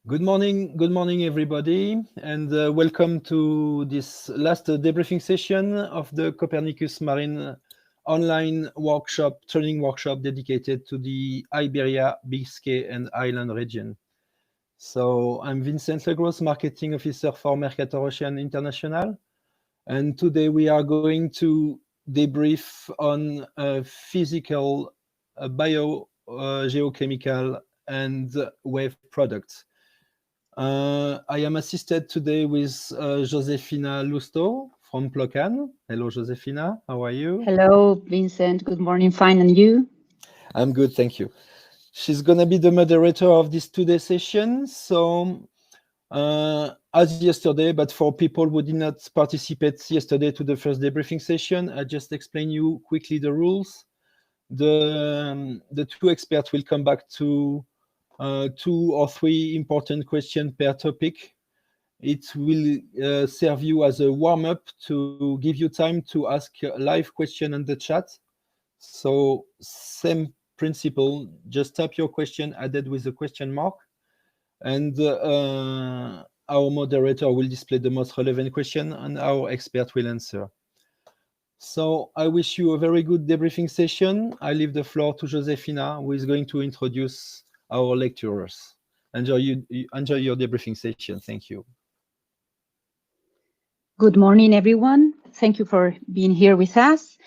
Good morning, everybody, and welcome to this last debriefing session of the Copernicus Marine online training workshop dedicated to the Iberia, Biscay, and Island region. So I'm Vincent Legros, Marketing Officer for Mercator Ocean International, and today we are going to debrief on physical, geochemical, and wave products. I am assisted today with Josefina Lusto from Plocan. Hello, Josefina. How are you? Hello, Vincent. Good morning. Fine. And you? I'm good. Thank you. She's going to be the moderator of this two-day session. So as yesterday, but for people who did not participate yesterday to the first debriefing session, I just explain you quickly the rules. The two experts will come back to 2 or 3 important questions per topic. It will serve you as a warm-up to give you time to ask a live question in the chat. So same principle, just type your question added with a question mark, and our moderator will display the most relevant question and our expert will answer. So I wish you a very good debriefing session. I leave the floor to Josefina, who is going to introduce our lecturers. Enjoy your debriefing session. Thank you. Good morning, everyone. Thank you for being here with us.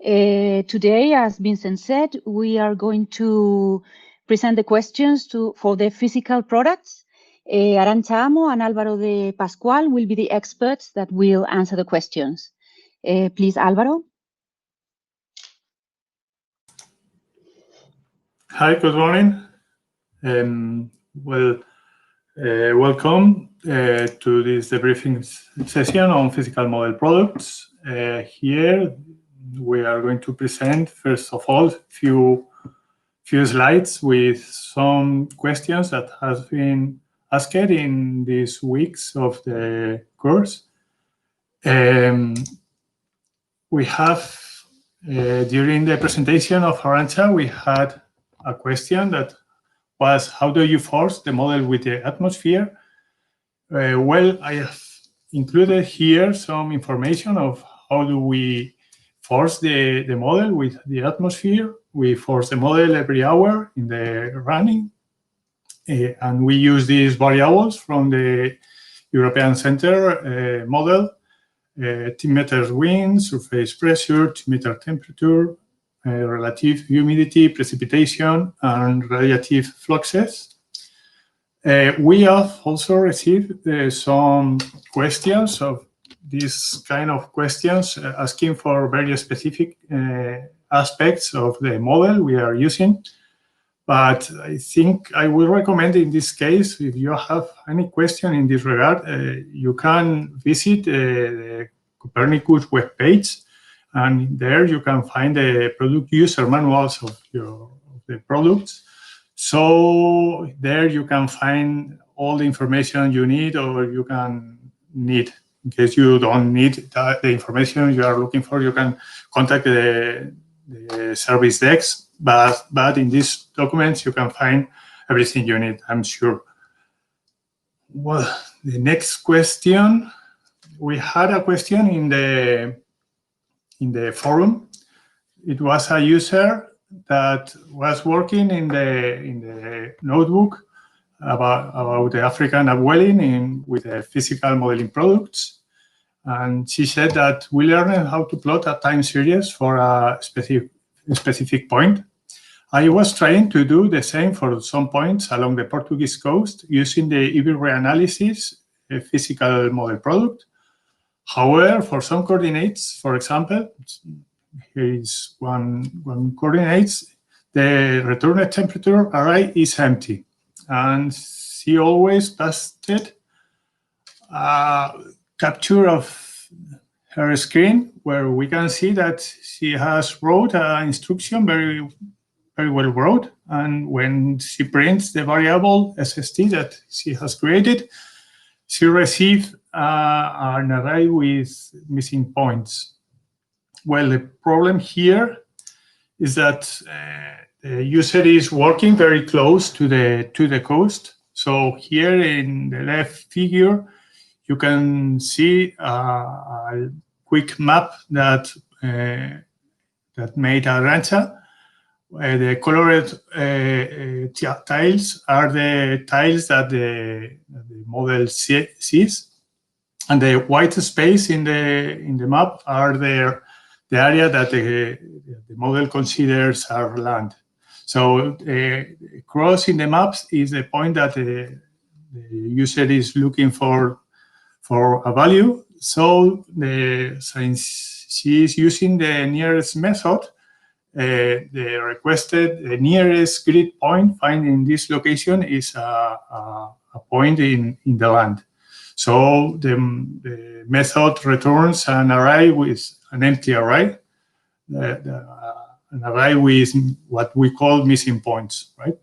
Today, as Vincent said, we are going to present the questions for the physical products. Arantxa Amo and Álvaro de Pascual will be the experts that will answer the questions. Please, Álvaro. Hi, good morning. Welcome to this debriefing session on physical model products. Here we are going to present, first of all, few slides with some questions that has been asked in these weeks of the course. We have, during the presentation of Arantxa, we had a question that was, how do you force the model with the atmosphere? Well, I have included here some information of how do we force the model with the atmosphere. We force the model every hour in the running, and we use these variables from the European Center model, 10 meters wind, surface pressure, 2 meter temperature, relative humidity, precipitation, and radiative fluxes. We have also received some questions of these kind of questions asking for very specific aspects of the model we are using. But I think I will recommend in this case, if you have any question in this regard, you can visit the Copernicus webpage. And there you can find the product user manuals of the products. So there you can find all the information you need or you can need. In case you don't need the information you are looking for, you can contact the service desk. But in these documents, you can find everything you need, I'm sure. Well, the next question, we had a question in the forum. It was a user that was working in the notebook about the African upwelling with the physical modeling products. And she said that we learned how to plot a time series for a specific point. I was trying to do the same for some points along the Portuguese coast using the IBI analysis, a physical model product. However, for some coordinates, for example, here is one coordinates, the return temperature array is empty. And she always tested a capture of her screen where we can see that she has wrote an instruction very, very well wrote. And when she prints the variable SST that she has created, she received an array with missing points. Well, the problem here is that the user is working very close to the coast, So here in the left figure, you can see a quick map that made Arantxa. The colored tiles are the tiles that the model sees, and the white space in the map are the area that the model considers our land. So cross in the maps is the point that the user is looking for a value. So since she is using the nearest method, the requested nearest grid point found in this location is a point in the land. So the method returns an array with an empty array, an array with what we call missing points, right?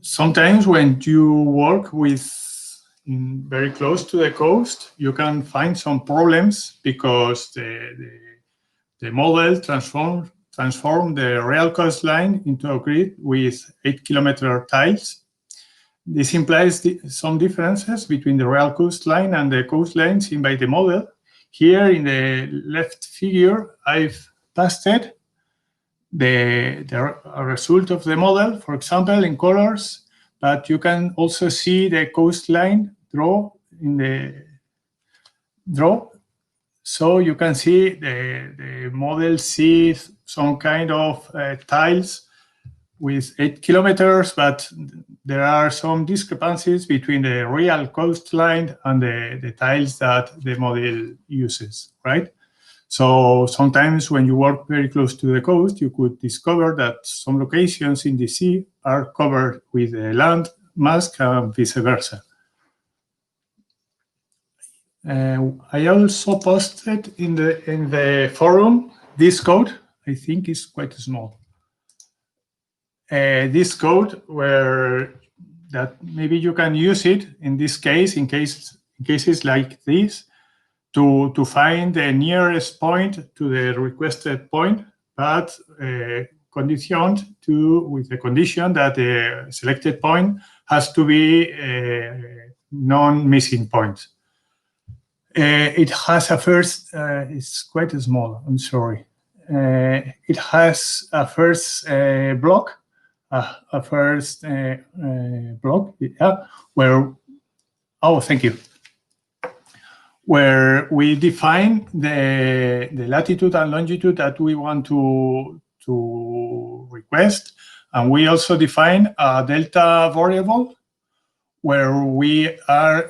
Sometimes when you work very close to the coast, you can find some problems because the model transform the real coastline into a grid with 8-kilometer tiles. This implies some differences between the real coastline and the coastline seen by the model. Here in the left figure, I've pasted the result of the model, for example, in colors, but you can also see the coastline draw in the draw. So you can see the model sees some kind of tiles with 8 kilometers, but there are some discrepancies between the real coastline and the tiles that the model uses, right? So sometimes when you work very close to the coast, you could discover that some locations in the sea are covered with a land mask and vice versa. I also posted in the forum this code. I think is quite small. This code that maybe you can use it in this case, in cases like this, to find the nearest point to the requested point, but conditioned with the condition that the selected point has to be non-missing point. It has a first, it's quite small, I'm sorry. It has a first block, where, oh, thank you. Where we define the latitude and longitude that we want to request. And we also define a delta variable where we are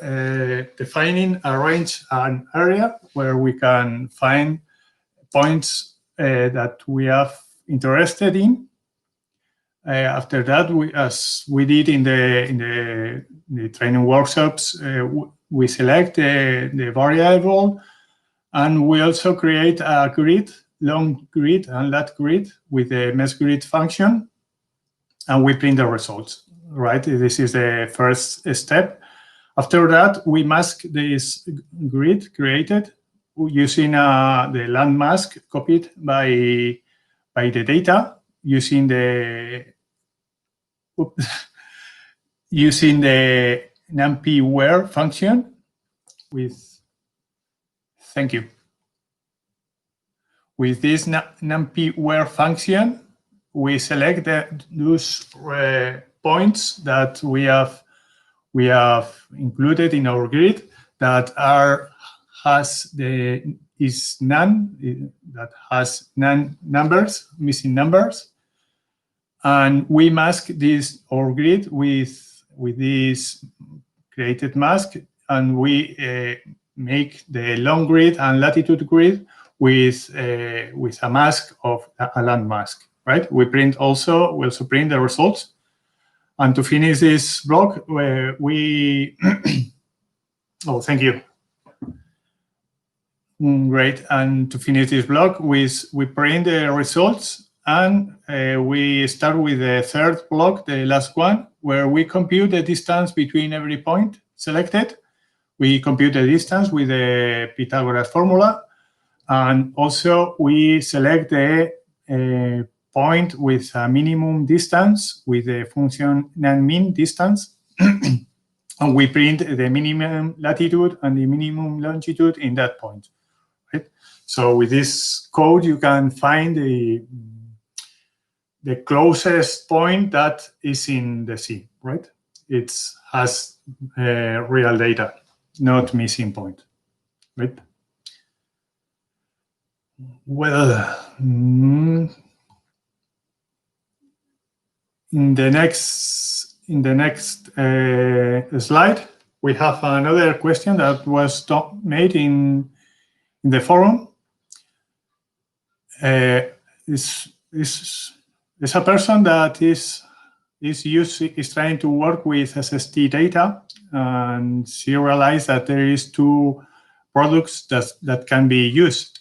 defining a range and area where we can find points that we are interested in. After that, as we did in the training workshops, we select the variable, and we also create a grid, long grid and lat grid with the mesh grid function, and we print the results. Right, this is the first step. After that, we mask this grid created using the land mask copied by the data using the numpy where function thank you. With this numpy where function, we select those points that we have included in our grid that has none numbers, missing numbers, and we mask our grid with this created mask, and we make the long grid and latitude grid with a mask of a land mask. Right? We also print the results. And to finish this block, we oh, thank you. Great. And to finish this block, we print the results, and we start with the third block, the last one, where we compute the distance between every point selected. We compute the distance with the Pythagoras formula, and also we select the point with a minimum distance with the function mean distance. And we print the minimum latitude and the minimum longitude in that point, right? So with this code, you can find the closest point that is in the sea, right? It has real data, not missing point, right? Well, in the next slide, we have another question that was made in the forum. Is a person that is trying to work with SST data, and she realized that there is two products that can be used.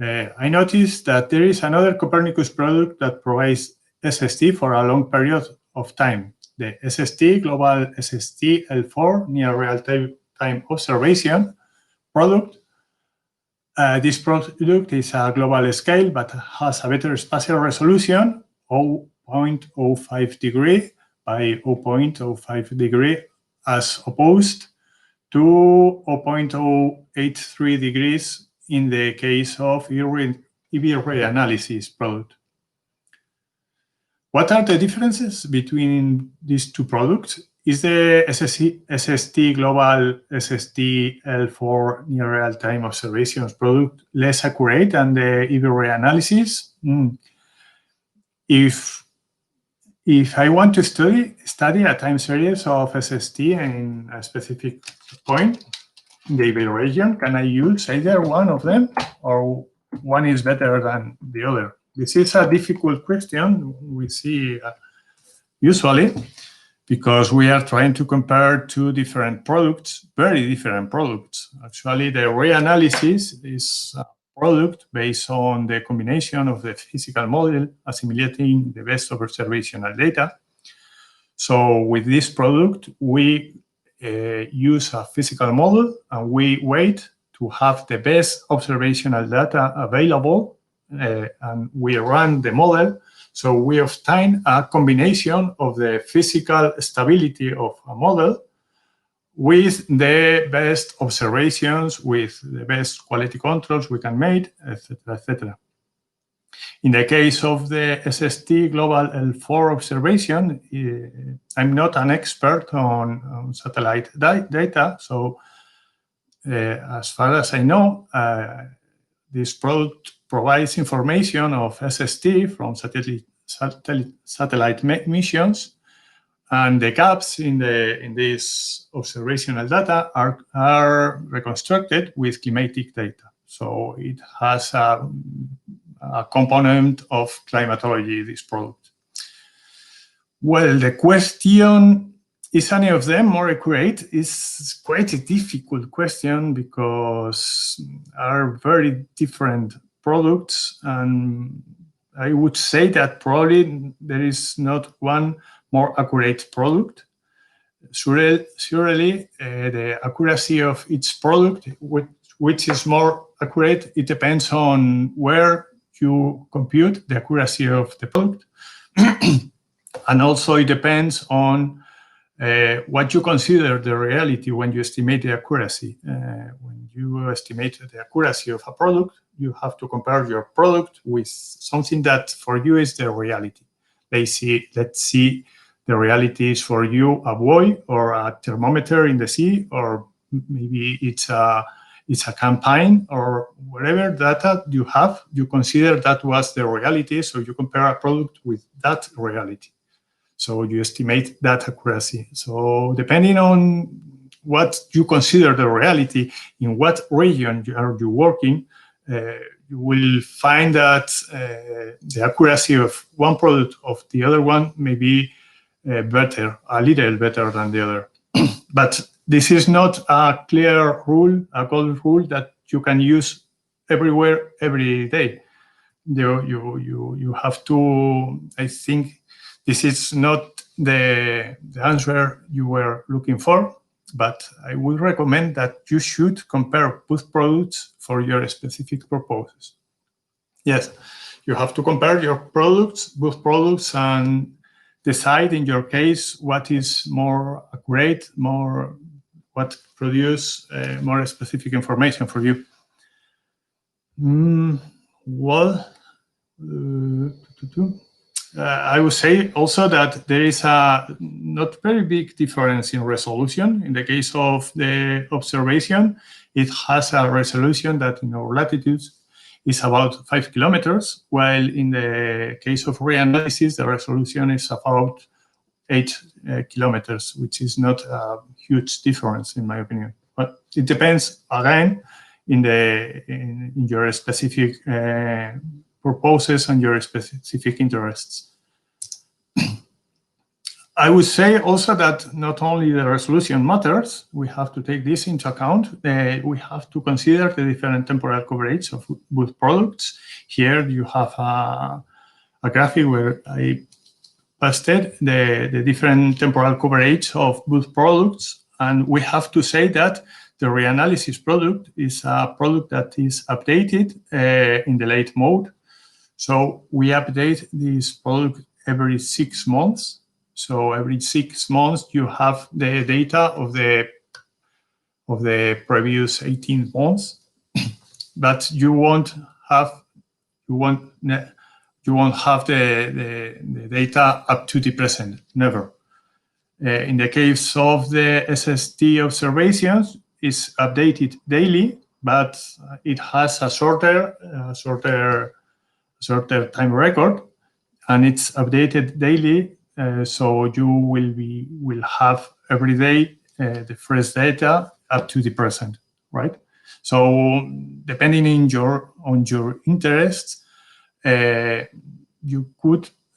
I noticed that there is another Copernicus product that provides SST for a long period of time. The SST Global SST L4 Near Real-Time Observation product. This product is a global scale, but has a better spatial resolution, 0.05 degree by 0.05 degree, as opposed to 0.083 degrees in the case of IBI analysis product. What are the differences between these two products? Is the SST Global SST L4 Near Real-Time Observations product less accurate than the IBI analysis? If I want to study a time series of SST in a specific point in the IBI region, can I use either one of them, or one is better than the other? This is a difficult question we see usually, because we are trying to compare two different products, very different products. Actually, the reanalysis is a product based on the combination of the physical model assimilating the best observational data. So with this product, we use a physical model, and we wait to have the best observational data available, and we run the model. So we obtain a combination of the physical stability of a model with the best observations, with the best quality controls we can make, etc., etc. In the case of the SST Global L4 observation, I'm not an expert on satellite data, so as far as I know, this product provides information of SST from satellite missions, and the gaps in this observational data are reconstructed with climatic data. So it has a component of climatology, this product. Well, the question, is any of them more accurate? Is quite a difficult question, because are very different products, and I would say that probably there is not one more accurate product. Surely the accuracy of each product, which is more accurate, it depends on where you compute the accuracy of the product. And also it depends on what you consider the reality when you estimate the accuracy. When you estimate the accuracy of a product, you have to compare your product with something that for you is the reality. Let's see, the reality is for you a buoy or a thermometer in the sea, or maybe it's a campaign, or whatever data you have, you consider that was the reality, so you compare a product with that reality. So you estimate that accuracy. So depending on what you consider the reality, in what region are you working, you will find that the accuracy of one product of the other one may be better, a little better than the other. But this is not a clear rule, a golden rule that you can use everywhere, every day. You have to, I think, this is not the answer you were looking for, but I would recommend that you should compare both products for your specific purposes. Yes, you have to compare your products, both products, and decide in your case what is more accurate, what produce more specific information for you. Well, I would say also that there is a not very big difference in resolution. In the case of the observation, it has a resolution that in our latitudes is about 5 kilometers, while in the case of reanalysis, the resolution is about 8 kilometers, which is not a huge difference in my opinion. But it depends again in your specific purposes and your specific interests. I would say also that not only the resolution matters, we have to take this into account. We have to consider the different temporal coverage of both products. Here you have a graphic where I pasted the different temporal coverage of both products, and we have to say that the reanalysis product is a product that is updated in the late mode. So we update this product every 6 months. So every 6 months you have the data of the previous 18 months, but you won't have the data up to the present, never. In the case of the SST observations, it's updated daily, but it has a shorter time record, and it's updated daily. So you will have every day the fresh data up to the present, right? So depending on your interests,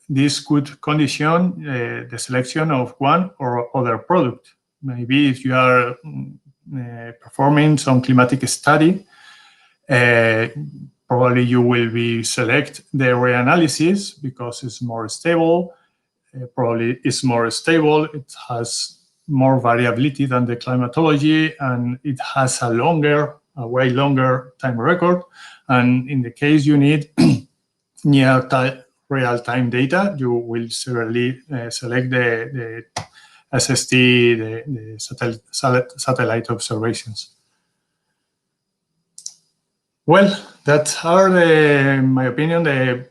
this could condition the selection of one or other product. Maybe if you are performing some climatic study, probably you will select the reanalysis because it's more stable. Probably it's more stable. It has more variability than the climatology, and it has a way longer time record. And in the case you need near real-time data, you will certainly select the SST, the satellite observations. Well, that are, in my opinion, the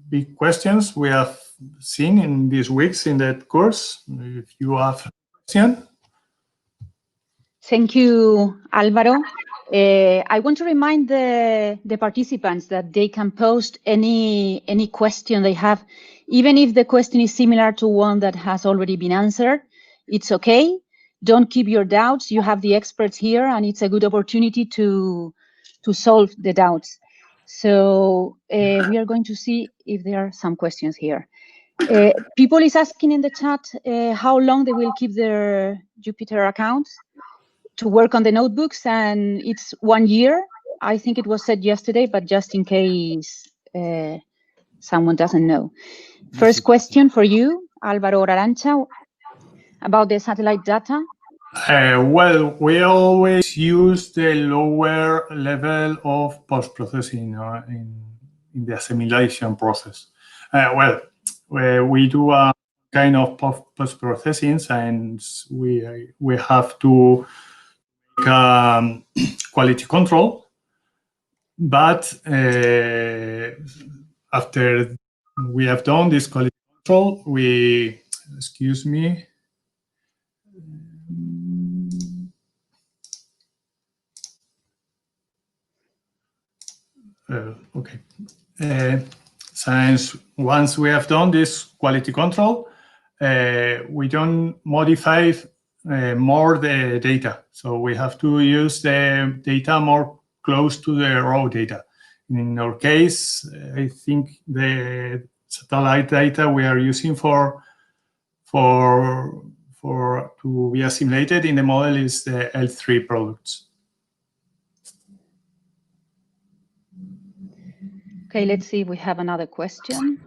big questions we have seen in these weeks in that course. If you have a question. Thank you, Álvaro. I want to remind the participants that they can post any question they have, even if the question is similar to one that has already been answered. It's okay. Don't keep your doubts. You have the experts here, and it's a good opportunity to solve the doubts. So we are going to see if there are some questions here. People is asking in the chat how long they will keep their Jupyter accounts to work on the notebooks, and it's 1 year. I think it was said yesterday, but just in case someone doesn't know. First question for you, Álvaro Arancha, about the satellite data. Well, we always use the lower level of post-processing in the assimilation process. We do a kind of post-processing, and we have to make quality control. But after we have done this quality control, excuse me. Okay. Since once we have done this quality control, we don't modify more the data. So we have to use the data more close to the raw data. In our case, I think the satellite data we are using to be assimilated in the model is the L3 products. Okay, let's see if we have another question.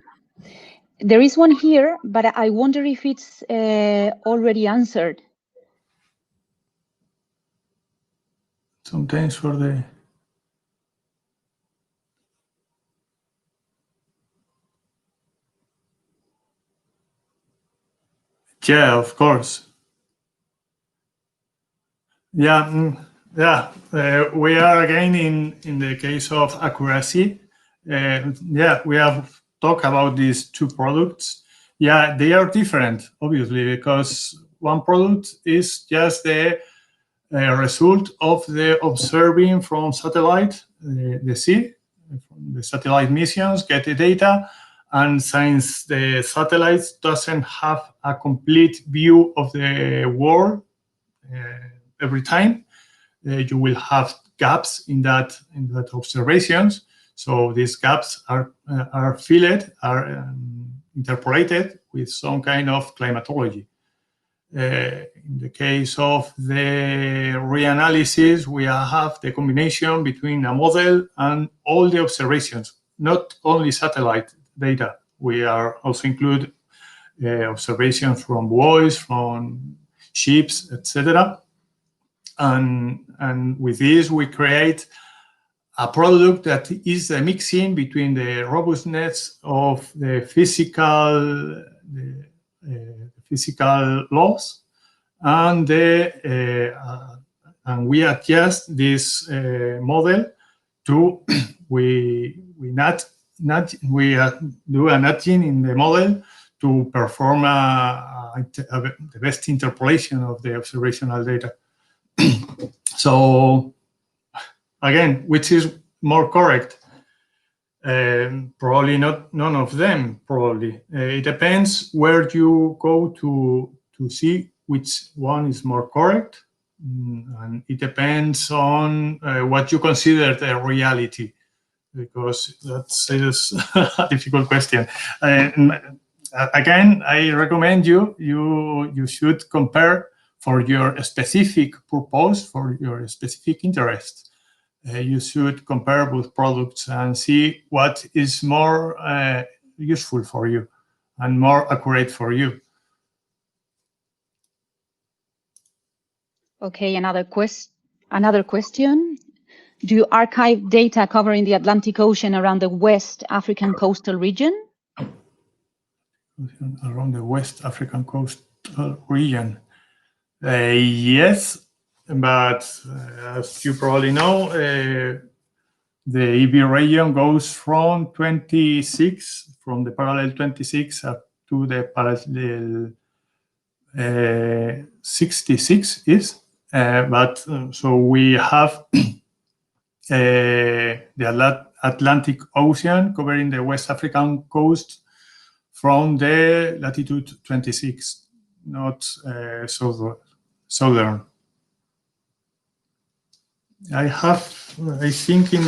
There is one here, but I wonder if it's already answered. Sometimes for the... Yeah, of course. Yeah, we are again in the case of accuracy. Yeah, we have talked about these two products. Yeah, they are different, obviously, because one product is just the result of the observing from satellite, the sea, from the satellite missions, get the data. And since the satellite doesn't have a complete view of the world every time, you will have gaps in that observations. So these gaps are filled, are interpreted with some kind of climatology. In the case of the reanalysis, we have the combination between a model and all the observations, not only satellite data. We are also include observations from buoys, from ships, etc. And with this, we create a product that is a mixing between the robustness of the physical laws and and we adjust this model to we do a nudging in the model to perform the best interpolation of the observational data. So again, which is more correct? Probably not none of them. Probably it depends where you go to see which one is more correct, and it depends on what you consider the reality, because that's a difficult question. Again, I recommend you should compare for your specific purpose, for your specific interest. You should compare both products and see what is more useful for you and more accurate for you. Okay, another question. Do you archive data covering the Atlantic Ocean around the West African coastal region? Around the West African coastal region. Yes, but as you probably know, the IBI region goes from 26, from the parallel 26 up to the parallel 66 is. So we have the Atlantic Ocean covering the West African coast from the latitude 26, not southern. I think in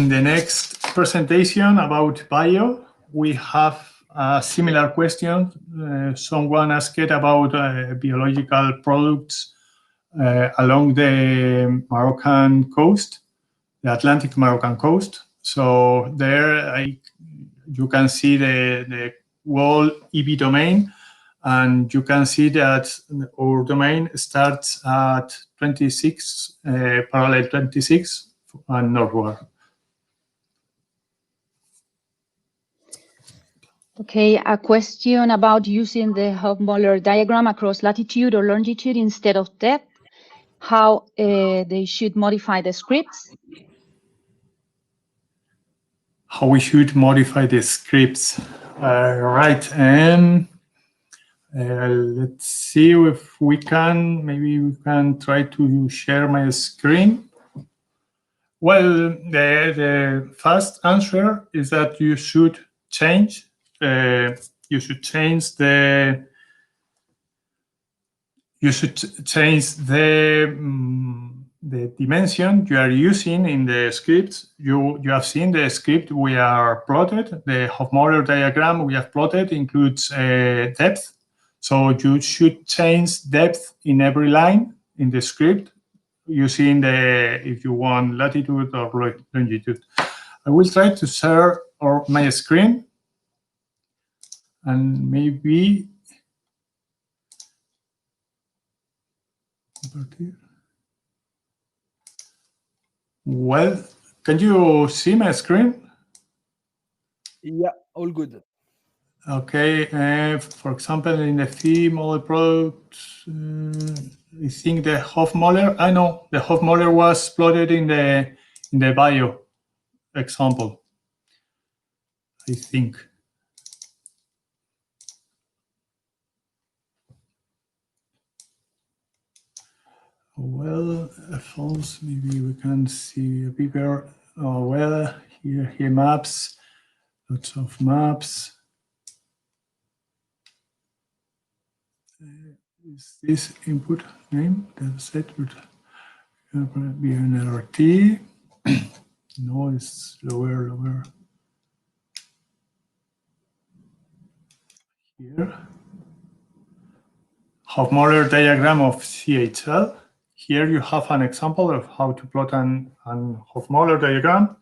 the next presentation about bio, we have a similar question. Someone asked about biological products along the Moroccan coast, the Atlantic Moroccan coast. So there you can see the whole EB domain, and you can see that our domain starts at 26, parallel 26 and northward. Okay, a question about using the Hofmöller diagram across latitude or longitude instead of depth, how they should modify the scripts. How we should modify the scripts. Right, and let's see if we can, maybe we can try to share my screen. Well, the first answer is that you should change the dimension you are using in the script. You have seen the script we are plotted. The Hofmöller diagram we have plotted includes depth. So you should change depth in every line in the script using if you want latitude or longitude. I will try to share my screen, and maybe well, can you see my screen? Yeah, all good. Okay, for example, in the phi model product, I think the Hofmöller. I know the Hofmöller was plotted in the bio example, I think. Well, false. Maybe we can see a bigger. Oh well, here maps, lots of maps. Is this input name? That's set would be an RT. No, it's lower. Here. Hofmöller diagram of CHL. Here you have an example of how to plot an Hofmöller diagram.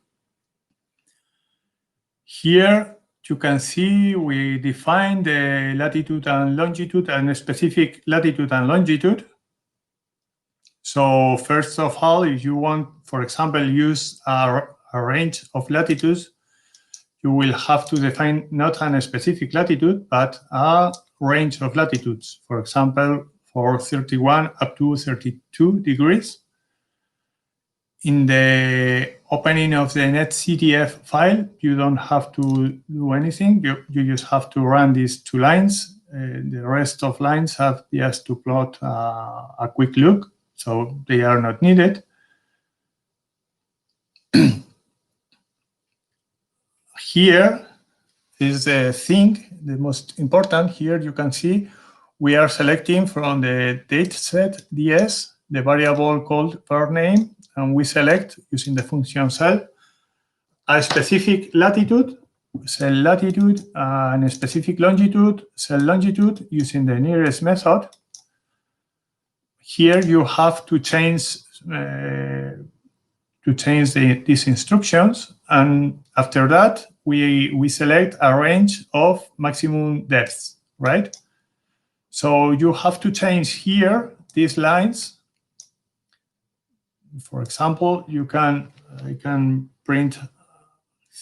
Here you can see we define the latitude and longitude and a specific latitude and longitude. So first of all, if you want, for example, use a range of latitudes, you will have to define not a specific latitude, but a range of latitudes. For example, for 31 up to 32 degrees. In the opening of the netctf file, you don't have to do anything. You just have to run these two lines. The rest of lines have just to plot a quick look, so they are not needed. Here is the thing, the most important. Here you can see we are selecting from the dataset ds the variable called per name, and we select using the function cell a specific latitude, cell latitude, and a specific longitude, cell longitude, using the nearest method. Here you have to change these instructions, and after that we select a range of maximum depths, right? So you have to change here these lines. For example, I can print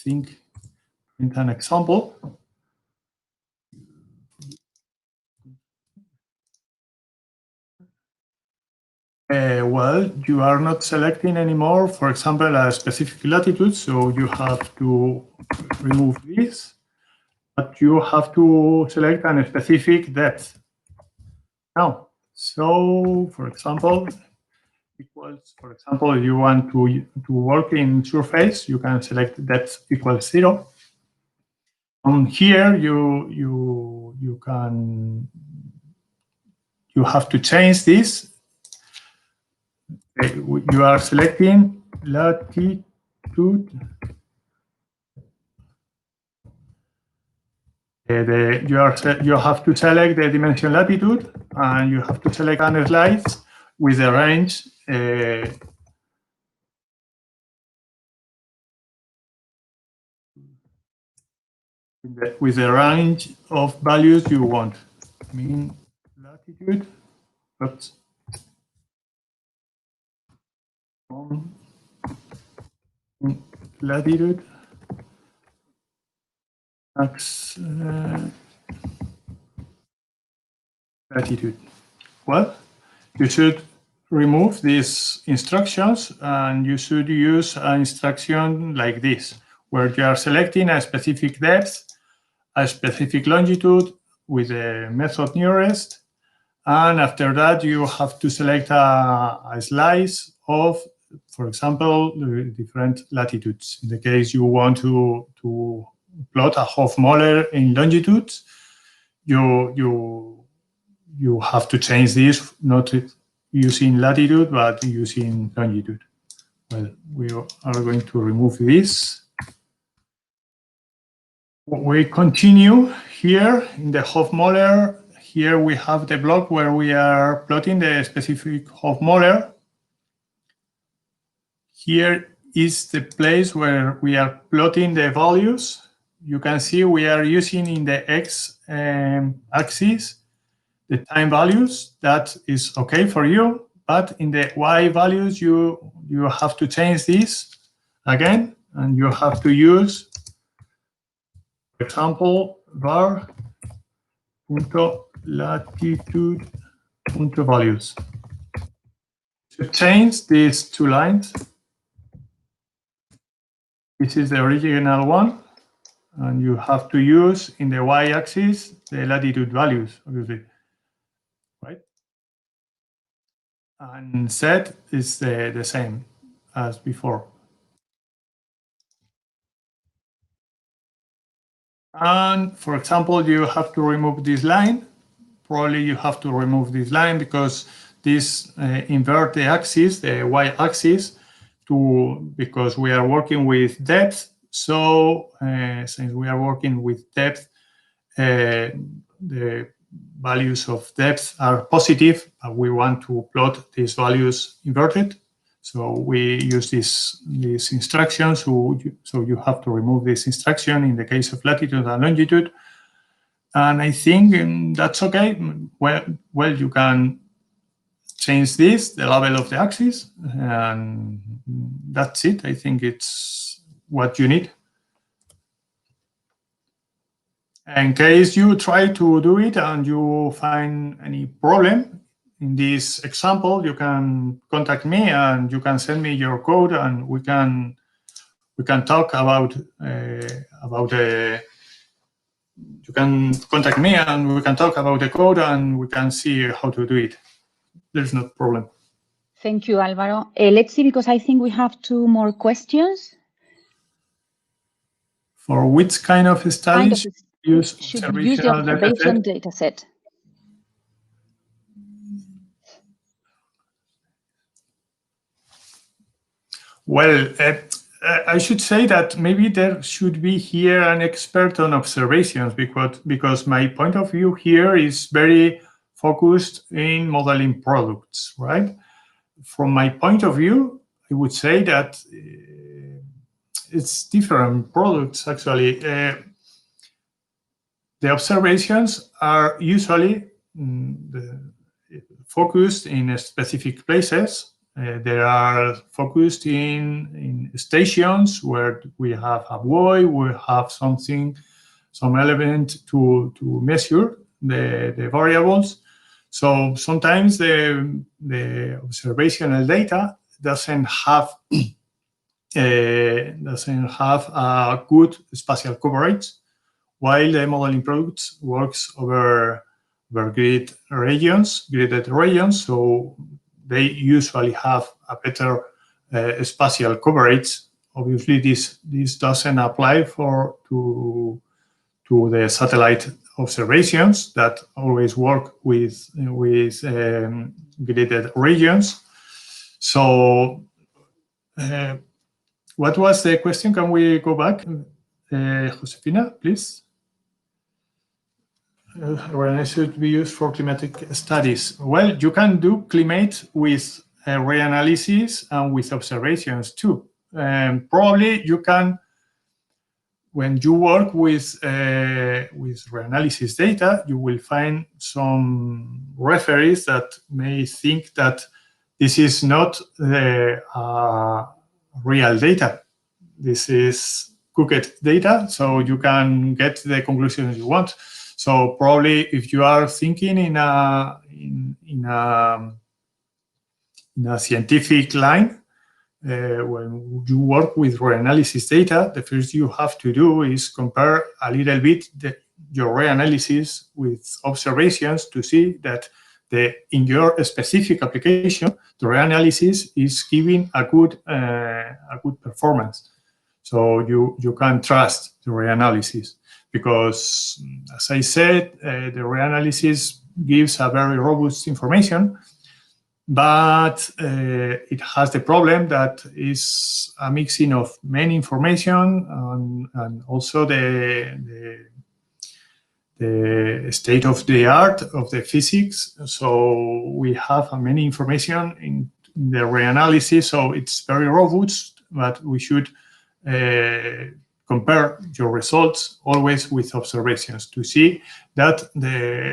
an example. Well, you are not selecting anymore, for example, a specific latitude, so you have to remove this, but you have to select a specific depth. Now, so for example, equals, for example, if you want to work in surface, you can select depth equals 0. Here you have to change this. You are selecting latitude. You have to select the dimension latitude, and you have to select an slice with a range. With the range of values you want. Mean latitude. Oops. Latitude. Max latitude. Well, you should remove these instructions, and you should use an instruction like this, where you are selecting a specific depth, a specific longitude with the method nearest, and after that you have to select a slice of, for example, the different latitudes. In the case you want to plot a Hofmöller in longitudes, you have to change this, not using latitude, but using longitude. Well, we are going to remove this. We continue here in the Hofmöller. Here we have the block where we are plotting the specific Hofmöller. Here is the place where we are plotting the values. You can see we are using in the x axis the time values. That is okay for you, but in the y values you have to change this again, and you have to use, for example, var punto latitude punto values. To change these two lines, this is the original one, and you have to use in the y-axis the latitude values, obviously, right? And Z is the same as before. And for example, you have to remove this line. Probably you have to remove this line because this invert the axis, the y-axis, because we are working with depth. So since we are working with depth, the values of depth are positive, but we want to plot these values inverted. So we use this instruction. So you have to remove this instruction in the case of latitude and longitude. And I think that's okay. Well, you can change this, the level of the axis, and that's it. I think it's what you need. In case you try to do it and you find any problem, in this example, you can contact me and you can send me your code, and we can talk about you can contact me and we can talk about the code and we can see how to do it. There's no problem. Thank you, Alvaro. Let's see, because I think we have 2 more questions. For which kind of studies should use the observation data set? Well, I should say that maybe there should be here an expert on observations, because my point of view here is very focused in modeling products, right? From my point of view, I would say that it's different products, actually. The observations are usually focused in specific places. They are focused in stations where we have a buoy, we have some element to measure the variables. So sometimes the observational data doesn't have a good spatial coverage, while the modeling products works over gridded regions. So they usually have a better spatial coverage. Obviously, this doesn't apply to the satellite observations that always work with gridded regions. So, what was the question? Can we go back, Josefina, please? RNA should be used for climatic studies. Well, you can do climate with reanalysis and with observations too. Probably you can, when you work with reanalysis data, you will find some referees that may think that this is not real data. This is cooked data, so you can get the conclusions you want. So probably if you are thinking in a scientific line, when you work with reanalysis data, the first you have to do is compare a little bit your reanalysis with observations to see that in your specific application, the reanalysis is giving a good performance. So you can trust the reanalysis, because, as I said, the reanalysis gives a very robust information, but it has the problem that is a mixing of many information and also the state of the art of the physics. So we have many information in the reanalysis, so it's very robust, but we should compare your results always with observations to see that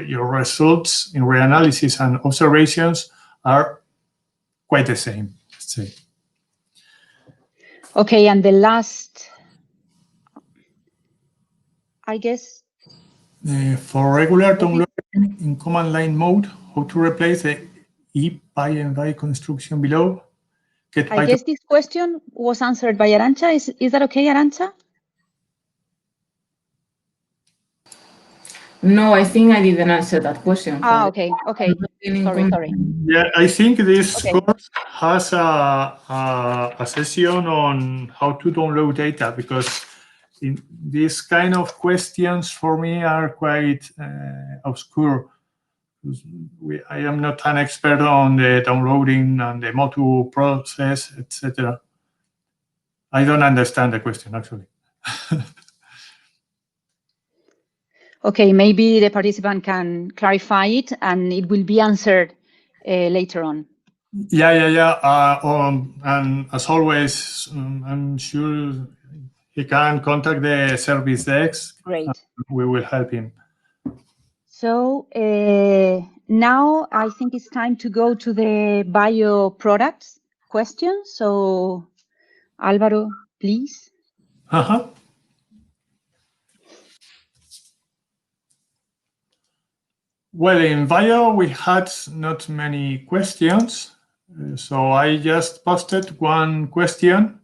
your results in reanalysis and observations are quite the same, let's say. Okay, and the last, I guess, For regular downloading in command line mode, how to replace the IBI construction below? I guess this question was answered by Arantxa. Is that okay, Arantxa? No, I think I didn't answer that question. Okay. Sorry. Yeah, I think this course has a session on how to download data, because in these kind of questions for me are quite obscure. I am not an expert on the downloading and the Motu process, etc. I don't understand the question, actually. Okay, maybe the participant can clarify it and it will be answered later on. Yeah. And as always, I'm sure he can contact the service desk. Great. We will help him. So now I think it's time to go to the bioproducts question. So Álvaro, please. Well, in bio, we had not many questions. So I just posted one question.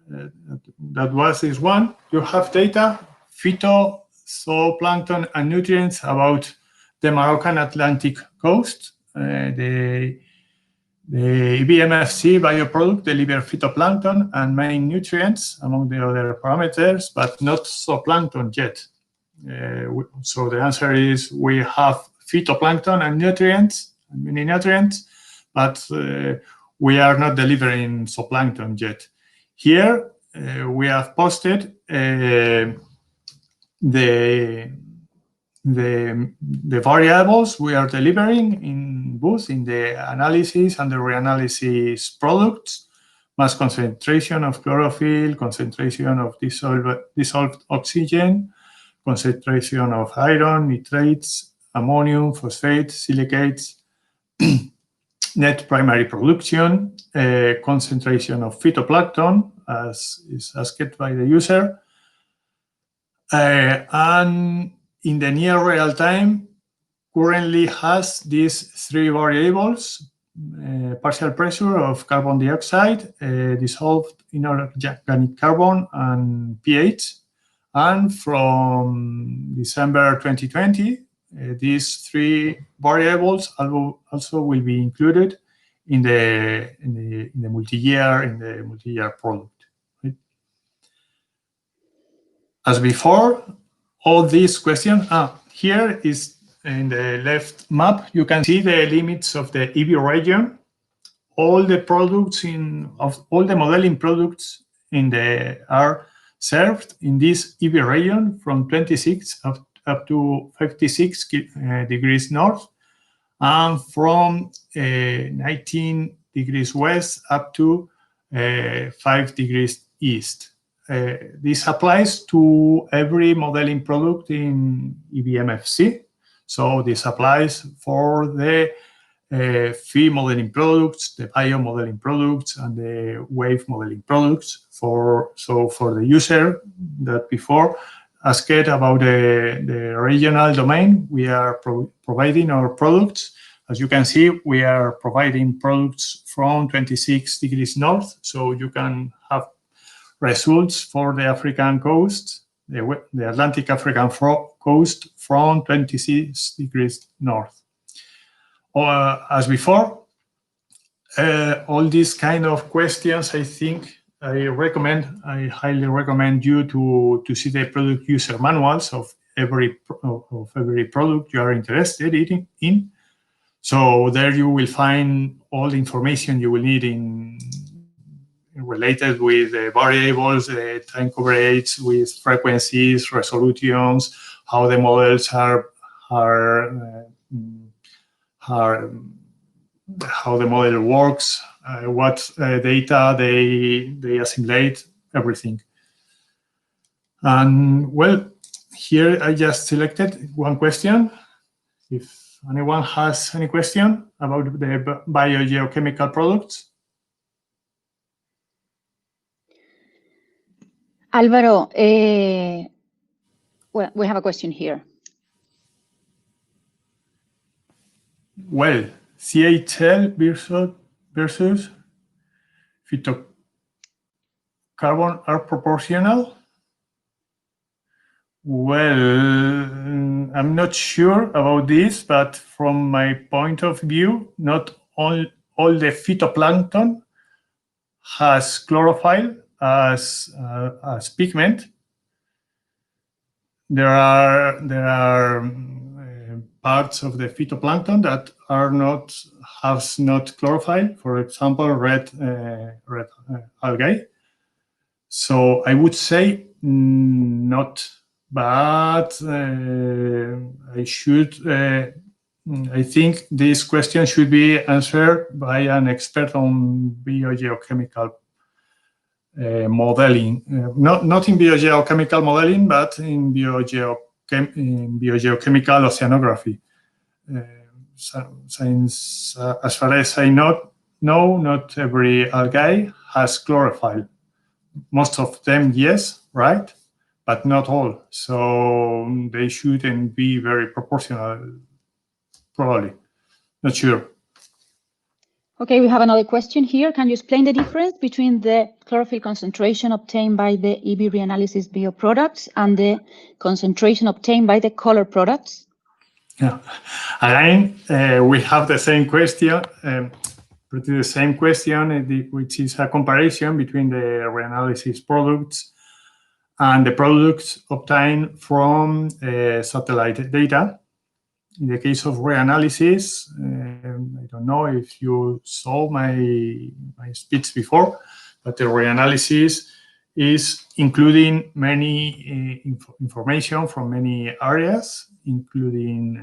That was this one. You have data, phyto, zooplankton, and nutrients about the Moroccan Atlantic coast. The IBMFC bioproduct deliver phytoplankton and main nutrients, among the other parameters, but not zooplankton yet. So the answer is we have phytoplankton and nutrients, and many nutrients, but we are not delivering zooplankton yet. Here we have posted the variables we are delivering in both in the analysis and the reanalysis products: mass concentration of chlorophyll, concentration of dissolved oxygen, concentration of iron, nitrates, ammonium, phosphate, silicates, net primary production, concentration of phytoplankton, as is asked by the user. And in the near real time, currently has these three variables: partial pressure of carbon dioxide, dissolved inorganic carbon, and pH. And from December 2020, these three variables also will be included in the multi-year product. Right? As before, all these questions. Here is in the left map. You can see the limits of the EB region. All the products of all the modeling products are served in this EB region from 26 up to 56 degrees north, and from 19 degrees west up to 5 degrees east. This applies to every modeling product in IBMFC. So this applies for the phi modeling products, the bio modeling products, and the wave modeling products. For the user that before asked about the regional domain, we are providing our products. As you can see, we are providing products from 26 degrees north, so you can have results for the African coast, the Atlantic African coast from 26 degrees north. As before, all these kind of questions, I think I highly recommend you to see the product user manuals of every product you are interested in. So there you will find all the information you will need related with the variables, the time coverage, with frequencies, resolutions, how the models how the model works, what data they assimilate, everything. And well, here I just selected one question. If anyone has any question about the biogeochemical products. Álvaro, well, we have a question here. Well, CHL versus phytocarbon are proportional. Well, I'm not sure about this, but from my point of view, not all the phytoplankton has chlorophyll as pigment. There are parts of the phytoplankton that has not chlorophyll. For example, red algae. So I would say not, but I think this question should be answered by an expert on biogeochemical modeling, not in biogeochemical modeling, but in biogeochemical oceanography. Since, as far as I know, not every algae has chlorophyll. Most of them, yes, right, but not all. So they shouldn't be very proportional, probably. Not sure. Okay, we have another question here. Can you explain the difference between the chlorophyll concentration obtained by the EB reanalysis bioproducts and the concentration obtained by the color products? Yeah. Again, we have the same question, which is a comparison between the reanalysis products and the products obtained from satellite data. In the case of reanalysis, I don't know if you saw my speech before, but the reanalysis is including many information from many areas, including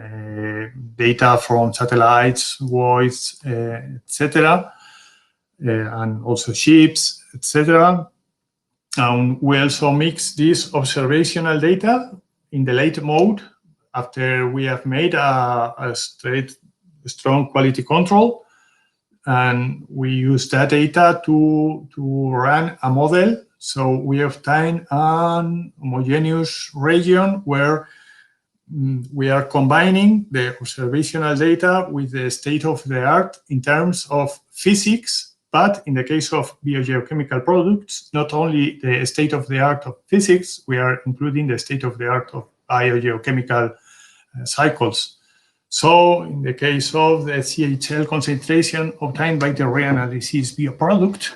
data from satellites, voids, etc., and also ships, etc. And we also mix this observational data in the late mode after we have made a strong quality control, and we use that data to run a model. So we obtain an homogeneous region where we are combining the observational data with the state-of-the-art in terms of physics, but in the case of biogeochemical products, not only the state-of-the-art of physics, we are including the state-of-the-art of biogeochemical cycles. So in the case of the CHL concentration obtained by the reanalysis bioproduct,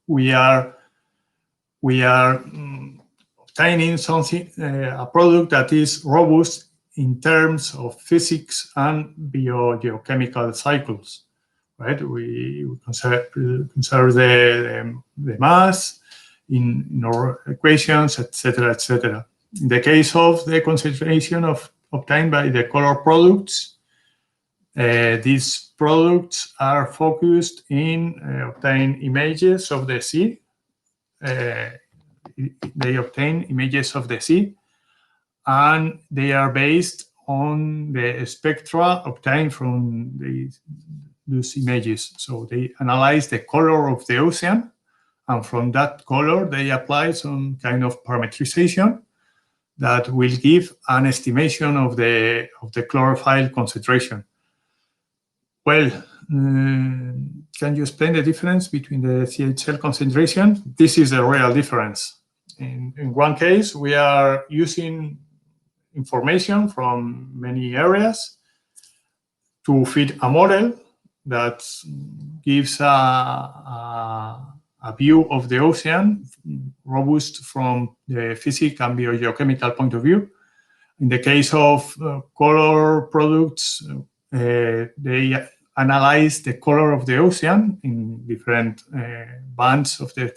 we are obtaining something, a product that is robust in terms of physics and biogeochemical cycles, right? We conserve the mass in our equations, etc., etc. In the case of the concentration obtained by the color products, these products are focused in obtaining images of the sea. They obtain images of the sea, and they are based on the spectra obtained from those images. So they analyze the color of the ocean, and from that color, they apply some kind of parametrization that will give an estimation of the chlorophyll concentration. Well, can you explain the difference between the CHL concentration? This is a real difference. In one case, we are using information from many areas to fit a model that gives a view of the ocean, robust from the physical and biogeochemical point of view. In the case of color products, they analyze the color of the ocean in different bands of the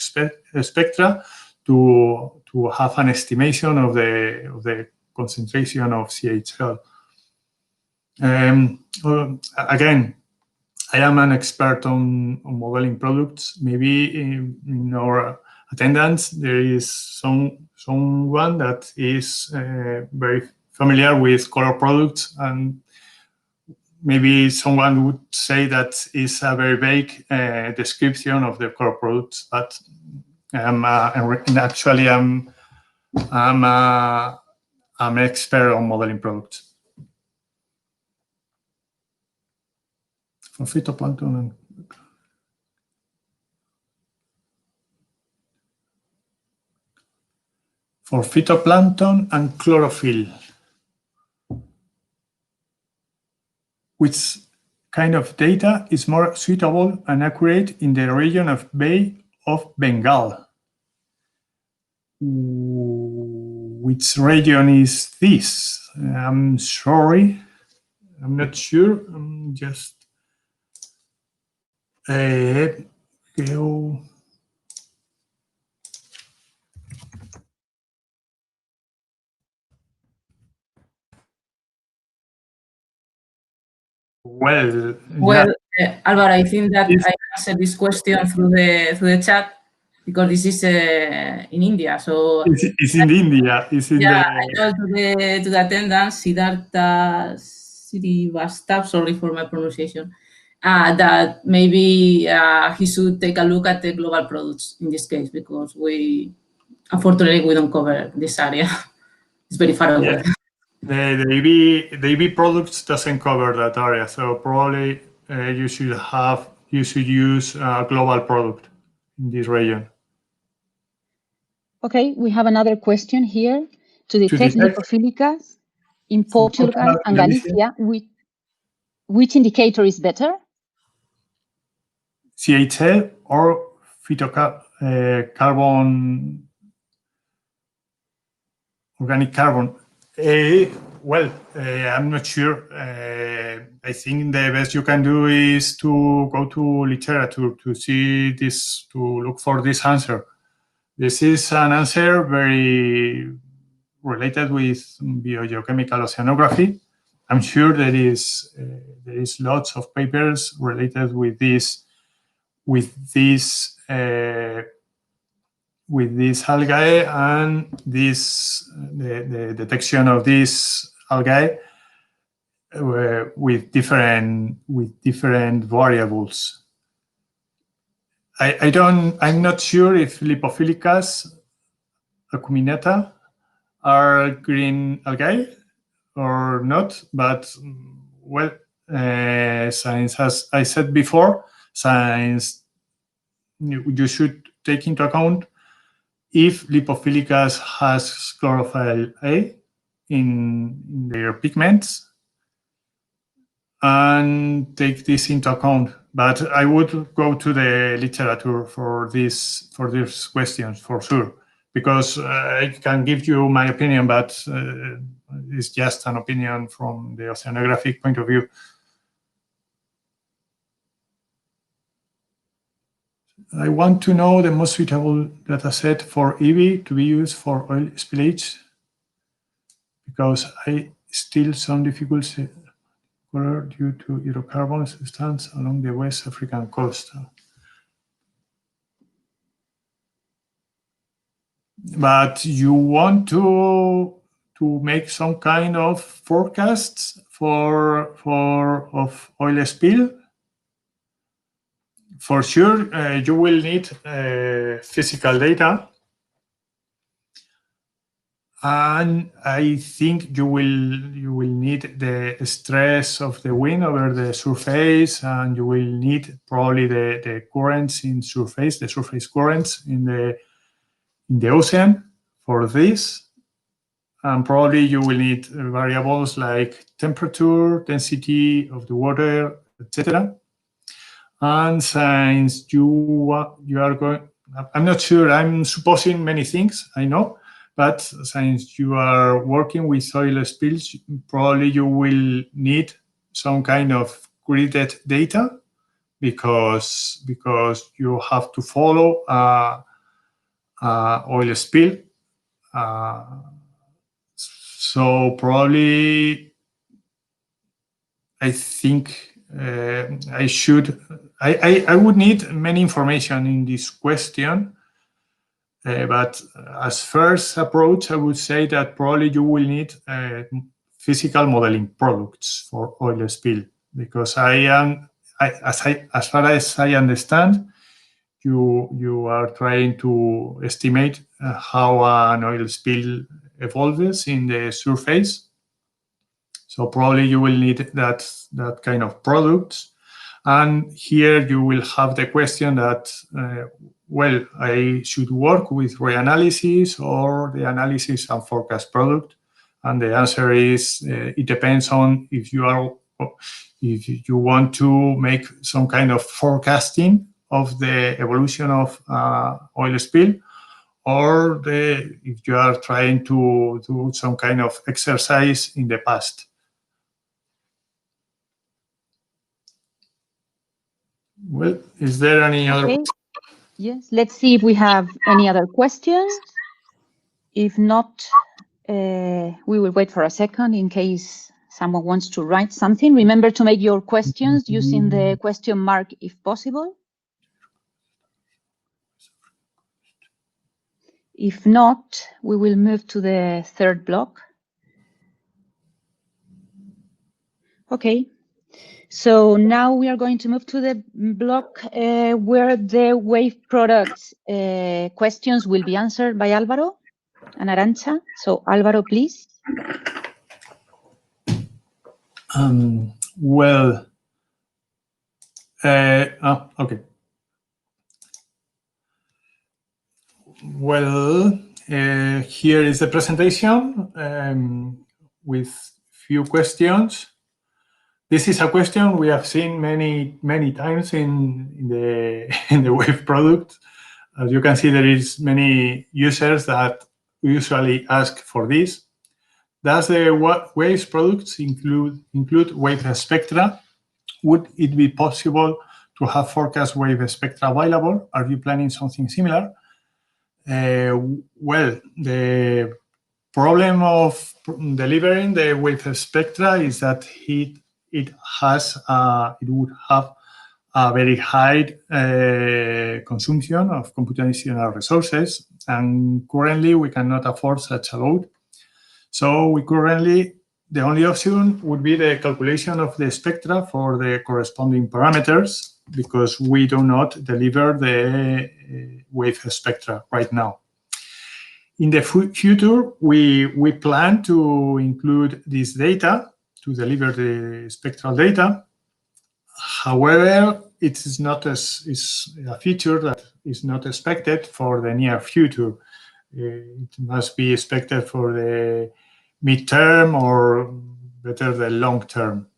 spectra to have an estimation of the concentration of CHL. Again, I am an expert on modeling products. Maybe in our attendance there is someone that is very familiar with color products, and maybe someone would say that is a very vague description of the color products. But actually, I'm an expert on modeling products. for phytoplankton and chlorophyll. Which kind of data is more suitable and accurate in the region of Bay of Bengal? Which region is this? I'm sorry, I'm not sure. I'm just go. Well, Alvaro, I think that I answered this question through the chat because this is in India. So it's in India. It's in I know to the attendance, Siddhartha Srivastava, sorry for my pronunciation, that maybe he should take a look at the global products in this case because unfortunately we don't cover this area. It's very far away. The IBI products doesn't cover that area, so probably you should use a global product in this region. Okay, we have another question here. To detect lipophilicas in Portugal and Galicia, which indicator is better? CHL or phytocarbon, organic carbon? Well, I'm not sure. I think the best you can do is to go to literature to see this, to look for this answer. This is an answer very related with biogeochemical oceanography. I'm sure there is lots of papers related with this algae and the detection of this algae with different variables. I'm not sure if Lipophilicas acuminata are green algae or not, but well, science, as I said before, science, you should take into account if Lipophilicas has chlorophyll A in their pigments and take this into account. But I would go to the literature for these questions for sure, because I can give you my opinion, but it's just an opinion from the oceanographic point of view. I want to know the most suitable data set for IBI to be used for oil spillage, because I still some difficulty due to hydrocarbon substance along the West African coast. But you want to make some kind of forecasts of oil spill? For sure, you will need physical data, and I think you will need the stress of the wind over the surface, and you will need probably the currents in surface, the surface currents in the ocean for this, and probably you will need variables like temperature, density of the water, etc. And since you are going, I'm not sure, I'm supposing many things, I know, but since you are working with oil spills, probably you will need some kind of gridded data because you have to follow oil spill. So probably I think I would need many information in this question, but as first approach, I would say that probably you will need physical modeling products for oil spill, because as far as I understand, you are trying to estimate how an oil spill evolves in the surface. So probably you will need that kind of products. And here you will have the question that, well, I should work with reanalysis or the analysis and forecast product. And the answer is, it depends on if you want to make some kind of forecasting of the evolution of oil spill, or if you are trying to do some kind of exercise in the past. Well, is there any other? Okay. Yes, let's see if we have any other questions. If not, we will wait for a second in case someone wants to write something. Remember to make your questions using the question mark if possible. If not, we will move to the third block. Okay. So now we are going to move to the block where the wave products questions will be answered by Álvaro and Arantxa. So Álvaro, please. Well, okay. Well, here is the presentation with few questions. This is a question we have seen many times in the wave product. As you can see, there is many users that usually ask for this. Does the waves products include wave spectra? Would it be possible to have forecast wave spectra available? Are you planning something similar? Well, the problem of delivering the wave spectra is that it would have a very high consumption of computational resources, and currently we cannot afford such a load. So the only option would be the calculation of the spectra for the corresponding parameters, because we do not deliver the wave spectra right now. In the future, we plan to include this data to deliver the spectral data. However, it is not is a feature that is not expected for the near future. It must be expected for the midterm or better the long term.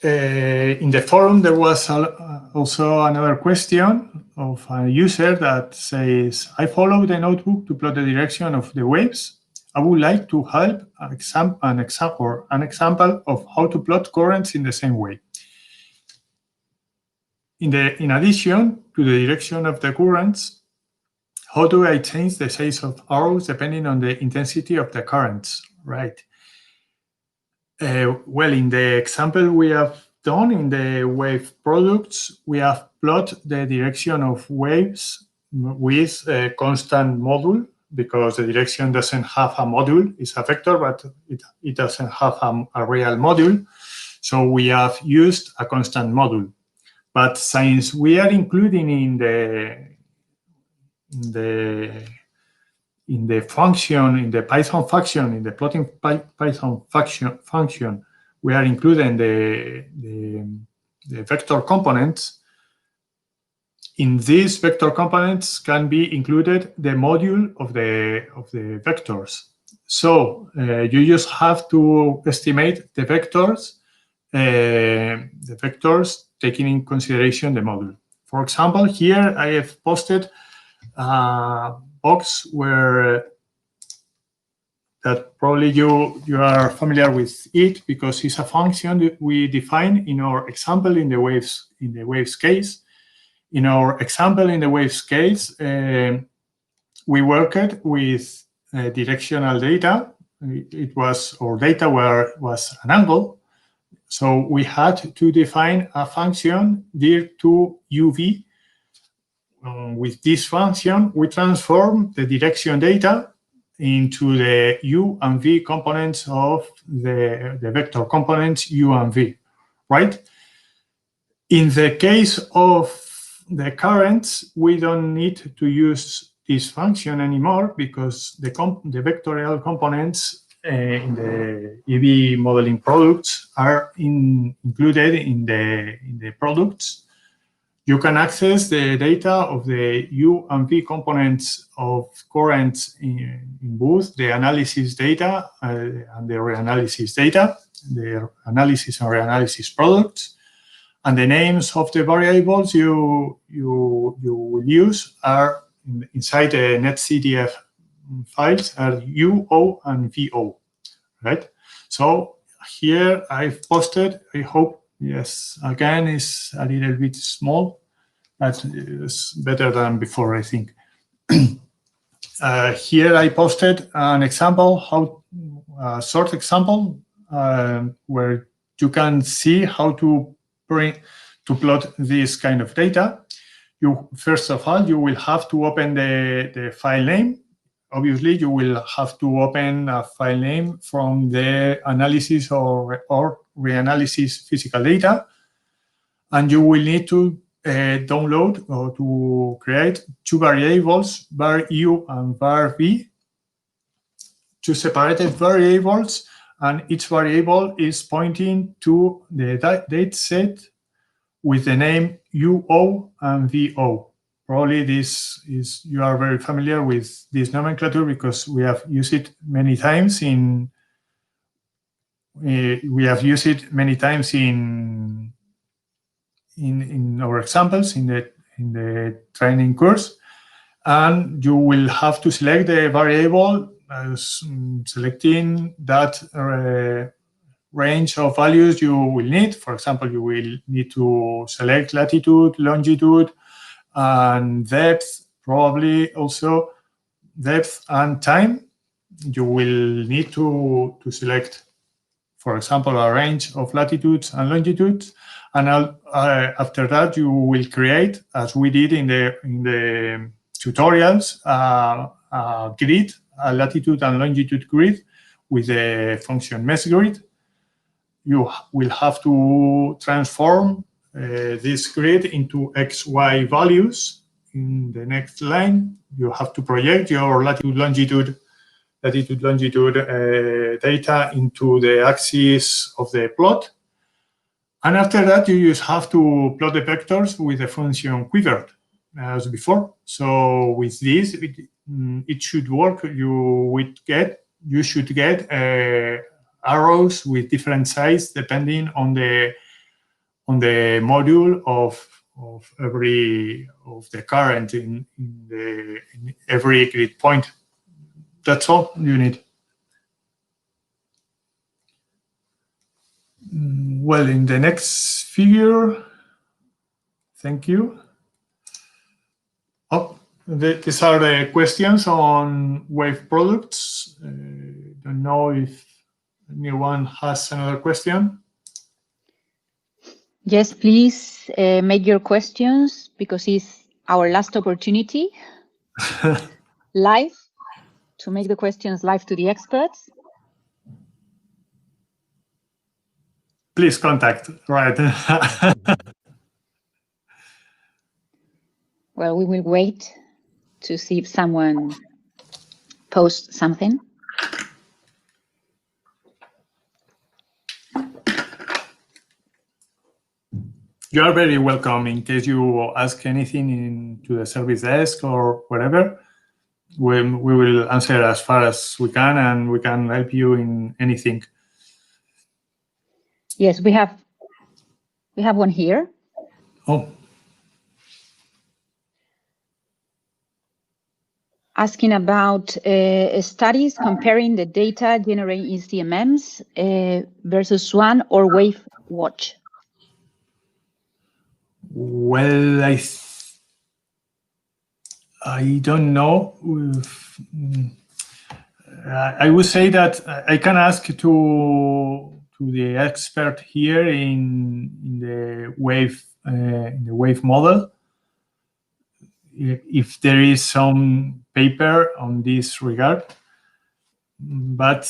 In the forum, there was also another question of a user that says, I follow the notebook to plot the direction of the waves. I would like to help an example of how to plot currents in the same way. In addition to the direction of the currents, how do I change the size of arrows depending on the intensity of the currents, right? Well, in the example we have done in the wave products, we have plotted the direction of waves with a constant module, because the direction doesn't have a module. It's a vector, but it doesn't have a real module. So we have used a constant module. But since we are including in the function, in the Python function, in the plotting Python function, we are including the vector components. In these vector components can be included the module of the vectors. So you just have to estimate the vectors taking in consideration the module. For example, here I have posted a box where that probably you are familiar with it, because it's a function that we define in our example in the waves case. In our example in the waves case, we worked with directional data. Our data was an angle. So we had to define a function dir to UV. With this function, we transform the direction data into the U and V components of the vector components U and V, right? In the case of the currents, we don't need to use this function anymore, because the vectorial components in the EV modeling products are included in the products. You can access the data of the U and V components of currents in both the analysis data and the reanalysis data, the analysis and reanalysis products. And the names of the variables you will use are inside the netcdf files are UO and VO, right? So here I've posted, I hope, yes, again, is a little bit small, but it's better than before, I think. Here I posted an example, a short example, where you can see how to plot this kind of data. First of all, you will have to open the file name. Obviously, you will have to open a file name from the analysis or reanalysis physical data. And you will need to download or to create two variables, var U and var V, two separated variables. And each variable is pointing to the data set with the name UO and VO. Probably you are very familiar with this nomenclature because we have used it many times in our examples in the training course. And you will have to select the variable as selecting that range of values you will need. For example, you will need to select latitude, longitude, and depth, probably also depth and time. You will need to select, for example, a range of latitudes and longitudes. And after that, you will create, as we did in the tutorials, a grid, a latitude and longitude grid with the function mesgrid. You will have to transform this grid into XY values. In the next line, you have to project your latitude, longitude data into the axis of the plot. And after that, you just have to plot the vectors with the function quivered, as before. So with this, it should work. You should get arrows with different size depending on the module of the current in every grid point. That's all you need. Well, in the next figure, thank you. Oh, these are the questions on wave products. Don't know if anyone has another question. Yes, please make your questions because it's our last opportunity live to make the questions live to the experts. Please contact, right? Well, we will wait to see if someone posts something. You are very welcome in case you ask anything to the service desk or whatever. We will answer as far as we can, and we can help you in anything. Yes, we have one here. Oh. Asking about studies comparing the data generated in CMMs versus SWAN or Wave Watch. Well, I don't know. I would say that I can ask to the expert here in the wave model if there is some paper on this regard, but